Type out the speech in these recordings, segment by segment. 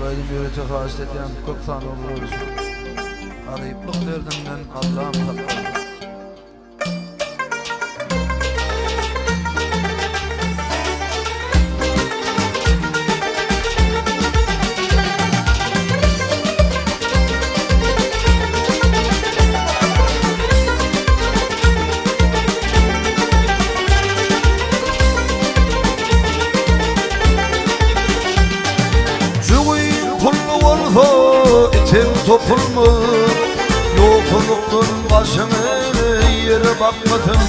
Şuraydı yürüte haşit eden köp sanı olur olsun. Arayıplık derdimden Allah'ım saklar. İtim topulmu yokluktan başını yere bakmadım.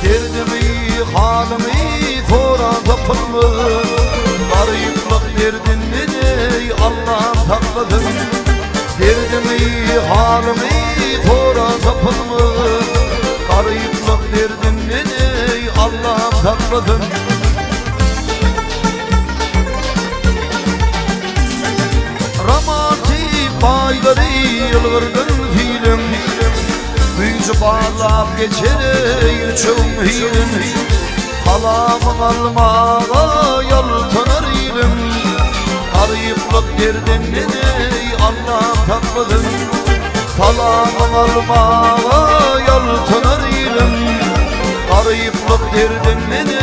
Derdimi halimi tora topulmu gariplik derdini Allah'ım takladım. Derdimi halimi tora topulmu gariplik derdini Allah'ım takladım. Bayları yılgırdım fiilim, büyücü bağlap geçer çoğum hilim. Halamın almağa yaltanır ilim, arayıplık derdini Allah'ım takladım. Halamın almağa yaltanır ilim, arayıplık derdini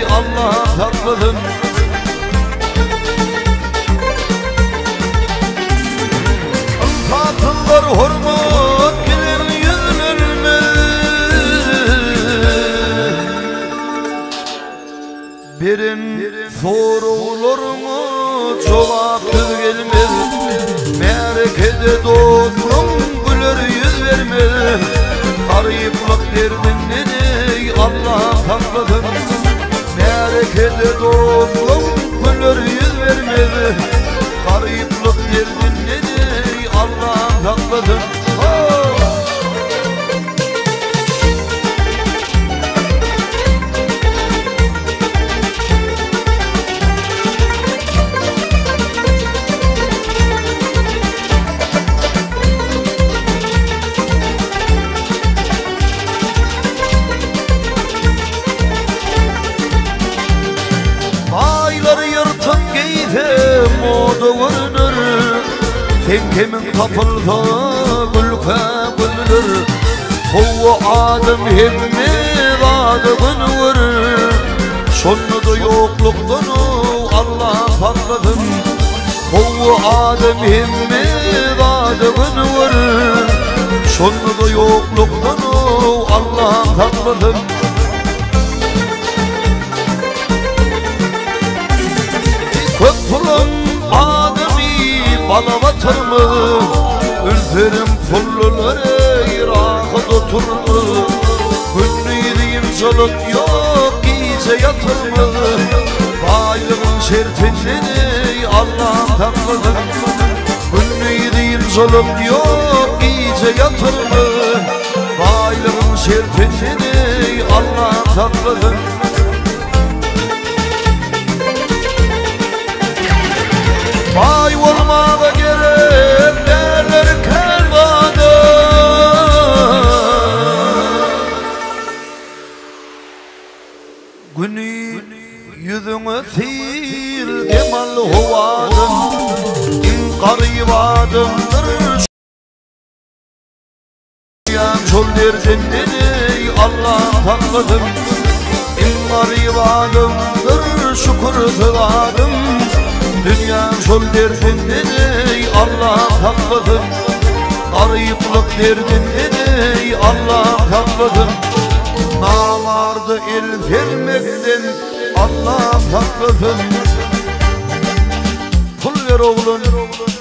Allah'ım takladım. Tatlılar hormat bilir yüzlerine, birin sorularına cevap gelmez. Merkeze dostum güler yüz vermez. Gariplik derdini Allah'ım takladım. Merkeze dostum güler yüz vermez. Gariplik derdini Allah'ım takladım. Bayları yırtıp giydim moda görünür. Tenkemin kapıldı gülke gülünür. Huva adım himmet adı günür. Şunu da yokluktan Allah'ım takladım. Huva adım himmet adı günür. Şunu da yokluktan Allah'ım takladım. Kök pulum ademi bala batırmı, ülferim pulluları Irak'ta oturmu. Günlüydüğüm soluk yok giyse yatırmı, baylığın şertini Allah'ım takladım. Günlüydüğüm soluk yok giyse yatırmı, baylığın şertini Allah'ım takladım. Bay olmağa gerek derler kelbada, günü yüzüne sil kemal huvadım. İnkaribadımdır yan çol derdini Allah'ım takladım. İnkaribadımdır şükür sıvadım. Dünya şol derdini Allah'ım takladım. Arayıplık derdini Allah'ım takladım. Namardı el vermekten Allah'ım takladım. Pul ver oğlum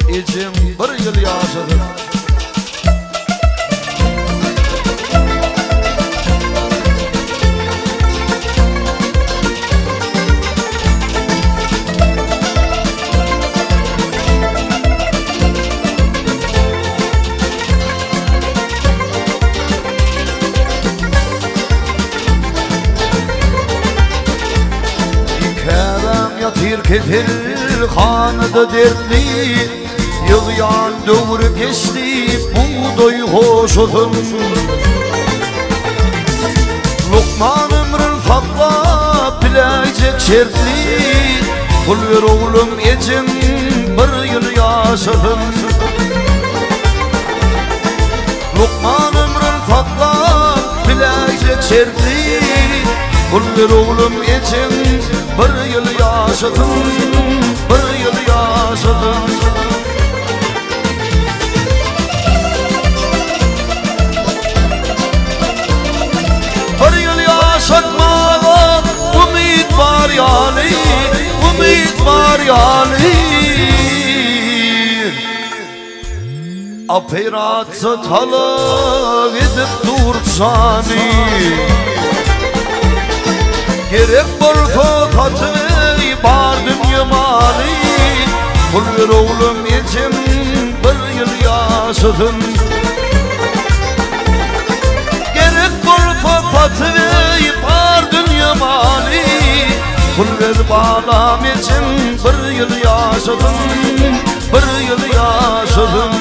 içim bir yıl yaşadım. Ketil hanıda dertli, yılyan dövür geçti buğday hoş olun. Lokman ömrün fatla bilecek şertli, pul ver oğlum ecim bir yıl yaşadım. Lokman ömrün tatla bilecek serdi. Kullar oğlum için bir yıl yaşadım, bir yıl yaşadım. Bir yıl yaşatmağa umid var yani, umid var yani. Operasyon talep edip dursani. Gerek bolsa tatlı bardım yamani. Kullar oğlum için bir yıl yaşadım. Gerek bolsa tatlı bardım yamani. Kullar bağlam için bir yıl yaşadım, bir yıl yaşadım.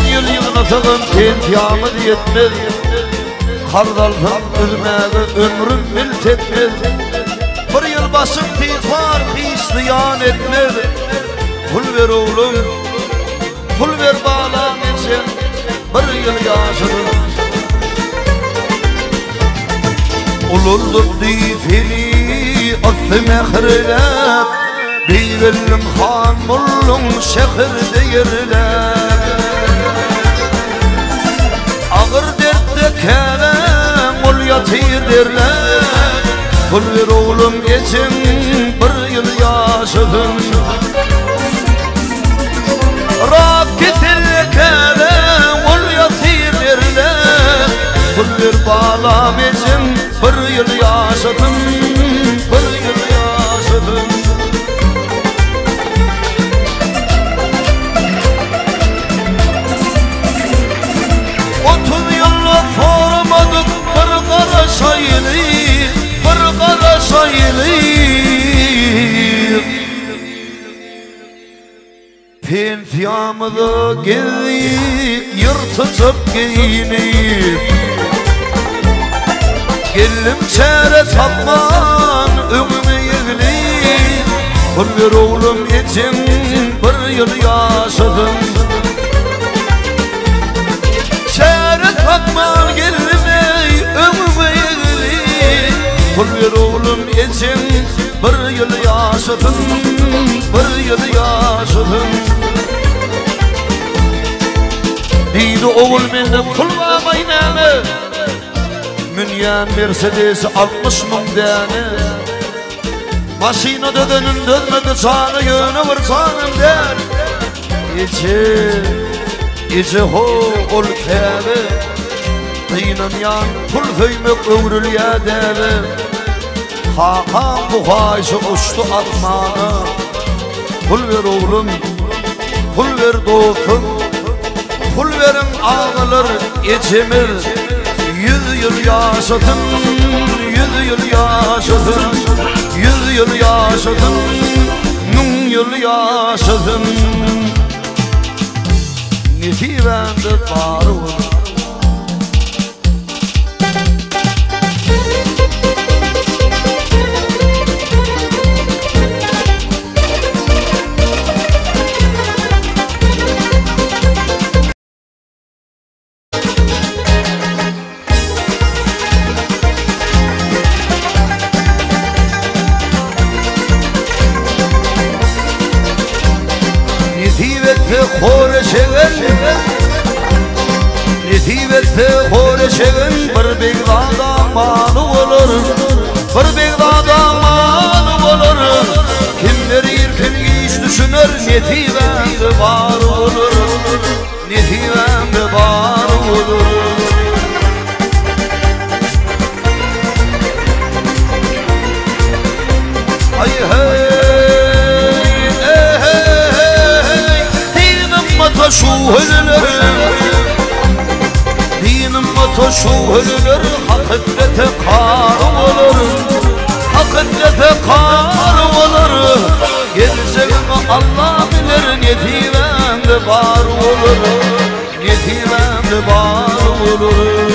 10 yıl yığınatığım tentiyamı yetmez. Kardaldan ölmeye ömrüm milt etmez. Bir yıl basıp tihar hristiyan etmez. Pul ver oğlum, pul ver bağlam için bir yıl yaşadım. Ululuk difini attı mehrler. Birillim han mullum şehirde yerler. Ağır dertte kelem ol yatır derler. Pul ver oğlum için bir yıl yaşadım. Raketil kelem ol yatır derler. Pul ver bağlam için bir yıl yaşadım, bir yıl yaşadım. 30 yıllık sormadık bir kara sayılı, bir kara sayılı. Pentiyamı giyip yırtıcıp giyinip. Gellim çare tapman önüme yığılip. Pul ver oğlum için bir yıl yaşadım. Çare tapman gelme önüme yığılip. Pul ver oğlum için bir yıl yaşadım, bir yıl yaşadım. Deydi oğul menden pul vamaynalı. Münyen Mercedes 60 min dene. Maşina dönün dönmedi canı yönü bir canım der. İçi ho ol kâbe. Dînın yan pul höymek övrülüye deve. Hakan bu hayşı uçtu atmanı. Pul ver oğlum, pul ver dostum. Pul verin ağılır içimiz. 100 yıl yaşadım, 100 yıl yaşadım, 100 yıl yaşadım, 1000 yıl yaşadım. Neti bende var olur. Netivette horeşeğin bir begdada malı olur. Bir begdada malı olur. Kimler irkin iş düşünür netivende var olur. Netivende var olur. Ay hey hey hey hey. Dinim mata şu ölüler. Dinim mata şu ölüler. Hakikate kar olur. Hakikate kar olur. Geleceğimi Allah bilir. Netimemde var olur. Netimemde var olur.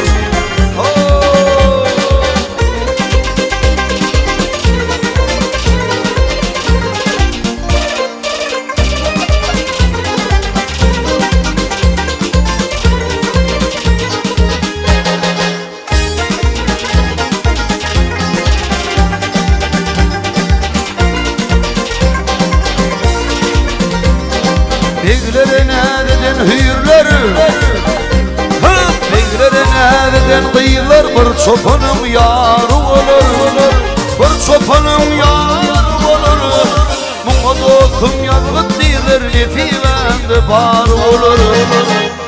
Beylere nereden hüyürleri Beylere nereden kıyılar Bir çopanım yarı olur Bir çopanım yarı olur Muğa dostum yazgıt deyler Nefivende bar olur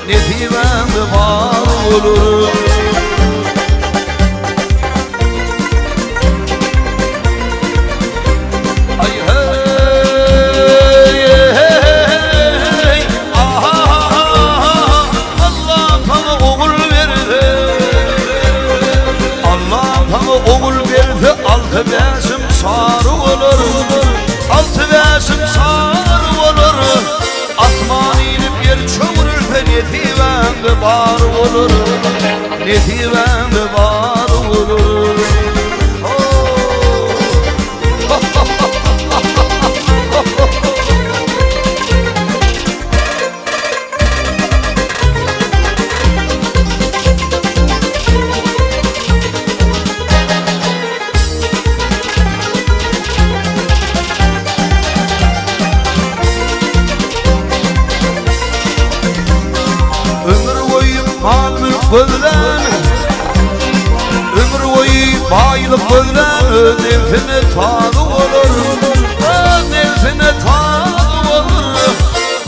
Nefivende bar olur Altı beşim sarı olur Altı beşim sarı olur Atman inip yer çömürür ve netivende bar olur Netivende bar olur Gözlen ömür boyu bayılıp gözlen Nefsine tadı olur Nefsine tadı olur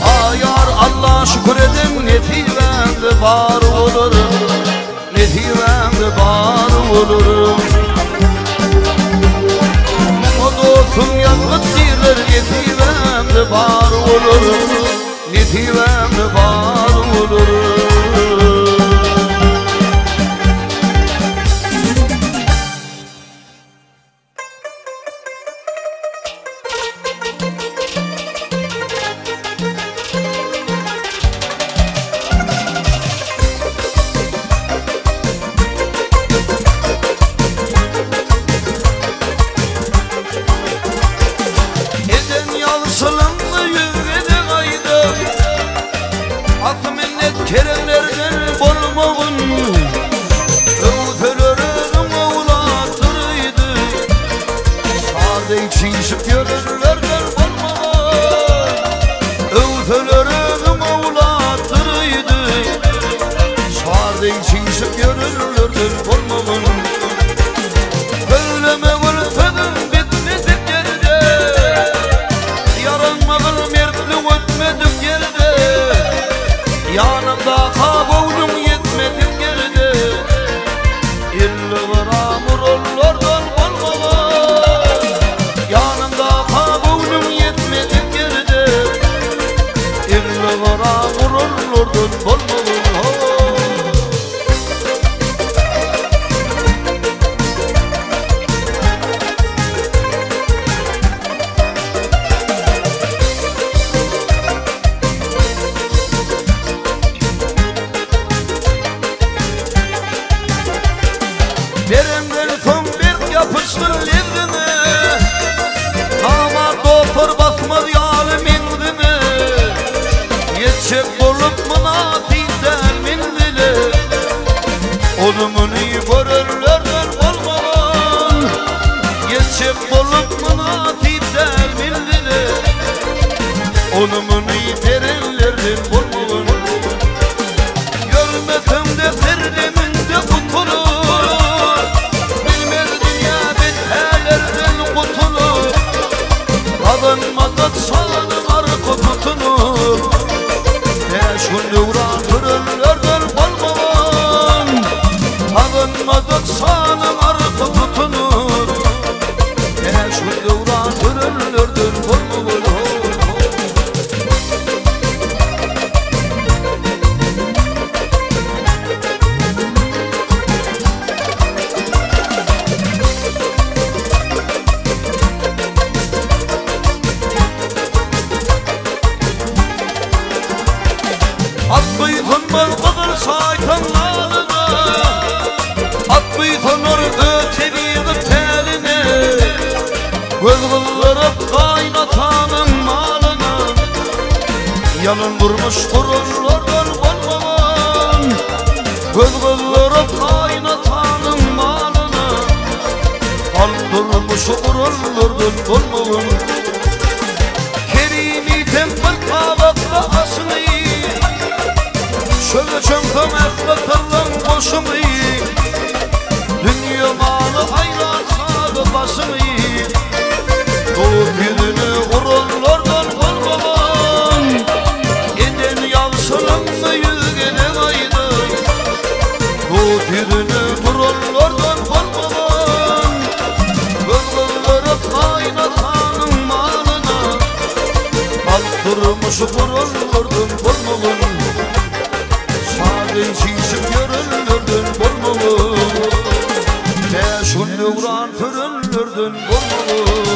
Ayar Allah şükür edin Netivende bar olur Netivende bar olur O dostum yazgıt deyler Netivende bar olur Netivende bar olur Keremlerden bolmağın Öğütölörüm oğlattırıydı Sade çiğşip görürlerden bolmağın Öğütölörüm oğlattırıydı Sade çiğşip görürlerden bolmağın Söyleme gülfedim bitmedik yerde Yaranmağın mertli ötmedik yerde Yanımda kabuğum yetmedim geride İlli ramurollardan olmalar Yanımda kabuğum yetmedim geride İlli ramurollardan olmalar Derimden son bir yapıştır livdini Ama doktor basmaz yâlı mindini Yetecek olup mınatiden mindili Olumunu görürlerden olmaman Yetecek olup mınatiden mindili Olumunu derinlerden olmaman Görmedim de perdeminde kutulu Kadınmadık sağlık arka tutunur Beş günde uğran kırılırdır balmavan Kadınmadık sağlık arka tutunur Beş günde uğran kırılırdır balmavan Atbıytın ben kadar saytanlarına Atbıytın or öteviği teline Göz kıldırıp kaynatanın malına Yalın vurmuş kurullardan olmaman Göz kıldırıp kaynatanın malına Kaldırmış kurullardan olmaman Kerimi tembel kavakla as Şöyle çömkem ekletirlen boşumu dünya malı aylansadı başımı doğup yüzünü urullardan bulmadan eden yavşılım mı yüzgene aydı doğup yüzünü urullardan bulmadan bölgülürüp kaynatanın malına bastırmış urullardan bulmadan sadın şişip görünürdün bulmadan ve şunu vuran fırınırdın bulmadan